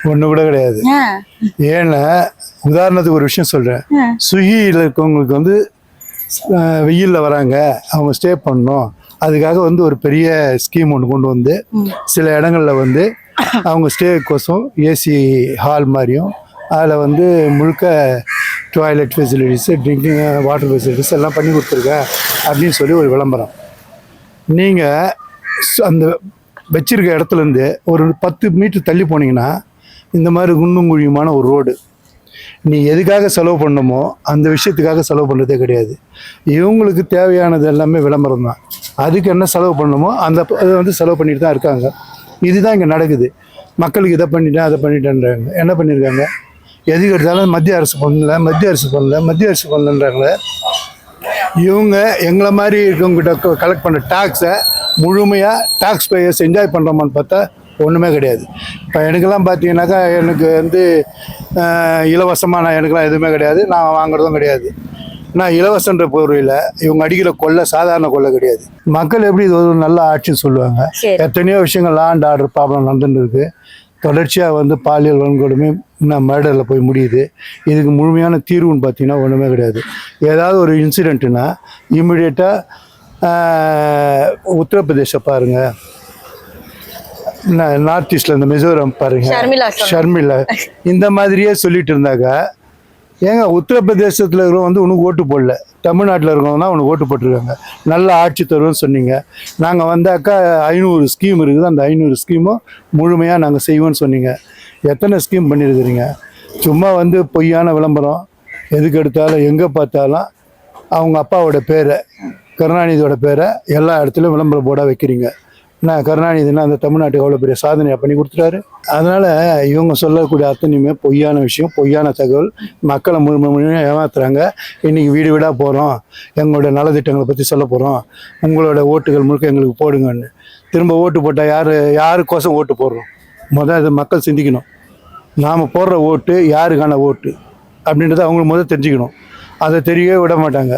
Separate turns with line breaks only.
ஒண்ணு கூட கிடையாது. ஏன்னா உதாரணத்துக்கு ஒரு விஷயம் சொல்றேன். ஸ்விக்கியில் இருக்கவங்களுக்கு வந்து வெயிலில் வராங்க, அவங்க ஸ்டே பண்ணணும், அதுக்காக வந்து ஒரு பெரிய ஸ்கீம் ஒன்று கொண்டு வந்து சில இடங்கள்ல வந்து அவங்க ஸ்டேக்கோசம் ஏசி ஹால் மாதிரியும் அதில் வந்து முழுக்க toilet facilities, drinking water facilities எல்லாம் பண்ணி கொடுத்துருக்கேன் அப்படின்னு சொல்லி ஒரு விளம்பரம். நீங்கள் அந்த வச்சிருக்க இடத்துலேருந்து ஒரு 10 மீட்டர் தள்ளி போனீங்கன்னா இந்த மாதிரி குண்டும் குழியுமான ஒரு ரோடு. நீ எதுக்காக செலவு பண்ணணுமோ அந்த விஷயத்துக்காக செலவு பண்ணுறதே கிடையாது. இவங்களுக்கு தேவையானது எல்லாமே விளம்பரம் தான். அதுக்கு என்ன செலவு பண்ணணுமோ அதை வந்து செலவு பண்ணிட்டு தான் இருக்காங்க. இதுதான் இங்கே நடக்குது. மக்களுக்கு இதை பண்ணிட்டேன் அதை பண்ணிட்டேன்றாங்க. என்ன பண்ணியிருக்காங்க? எதுக்கு எடுத்தாலும் மத்திய அரசு பண்ணலன்றாங்களே. இவங்க எங்களை மாதிரி இருக்கவங்ககிட்ட கலெக்ட் பண்ண டேக்ஸை முழுமையாக டாக்ஸ் பேயர்ஸ் என்ஜாய் பண்ணுறோமான்னு பார்த்தா ஒன்றுமே கிடையாது. இப்போ எனக்கெல்லாம் பார்த்தீங்கன்னாக்கா எனக்கு வந்து இலவசமாக எனக்கெல்லாம் எதுவுமே கிடையாது, நான் வாங்குறதும் கிடையாது. நான் இலவசன்ற பொருளில் இவங்க அடிக்கிற கொள்ளை சாதாரண கொள்ளை கிடையாது. மக்கள் எப்படி இது ஒரு நல்ல ஆட்சின்னு சொல்லுவாங்க? எத்தனையோ விஷயங்கள் லா அண்ட் ஆர்டர் ப்ராப்ளம் நடந்துட்டு இருக்கு. தொடர்ச்சியாக வந்து பாலியல் வன்கொடுமை இன்னும் மர்டரில் போய் முடியுது. இதுக்கு முழுமையான தீர்வுன்னு பார்த்தீங்கன்னா ஒன்றுமே கிடையாது. ஏதாவது ஒரு இன்சிடெண்ட்டுன்னா இம்மிடியேட்டாக உத்தரப்பிரதேசம் பாருங்கள், நார்த் ஈஸ்டில் இந்த மிசோரம் பாருங்கள், ஷர்மிளா, இந்த மாதிரியே சொல்லிட்டு இருந்தாக்கா ஏங்க உத்தரப்பிரதேசத்தில் இருக்கிறவங்க வந்து உனக்கு ஓட்டு போடல, தமிழ்நாட்டில் இருக்கிறவங்க தான் உனக்கு ஓட்டு போட்டிருக்காங்க. நல்ல ஆட்சி தருவோம்னு சொன்னீங்க. நாங்கள் வந்தாக்கா 500 ஸ்கீம் இருக்குது, அந்த 500 ஸ்கீமும் முழுமையாக நாங்கள் செய்வோம்னு சொன்னீங்க. எத்தனை ஸ்கீம் பண்ணியிருக்கிறீங்க? சும்மா வந்து பொய்யான விளம்பரம். எதுக்கு எடுத்தாலும் எங்கே பார்த்தாலும் அவங்க அப்பாவோட பேரை, கருணாநிதியோட பேரை எல்லா இடத்துலையும் விளம்பரம் போட வைக்கிறீங்க. நான் கருணாநிதினா அந்த தமிழ்நாட்டுக்கு எவ்வளோ பெரிய சாதனையாக பண்ணி கொடுத்துட்டாரு. அதனால் இவங்க சொல்லக்கூடிய அத்தனையுமே பொய்யான விஷயம், பொய்யான தகவல். மக்களை முழுமையாக ஏமாத்துறாங்க. இன்றைக்கி வீடு வீடாக போகிறோம், எங்களோட நலத்திட்டங்களை பற்றி சொல்ல போகிறோம், உங்களோட ஓட்டுகள் முழுக்க எங்களுக்கு போடுங்கன்னு. திரும்ப ஓட்டு போட்டால் யாருக்கோசம் ஓட்டு போடுறோம்? அதை மக்கள் சிந்திக்கணும். நாம் போடுற ஓட்டு யாருக்கான ஓட்டு அப்படின்றத அவங்களுக்கு தெரிஞ்சுக்கணும். அதை தெரியவே விட மாட்டாங்க.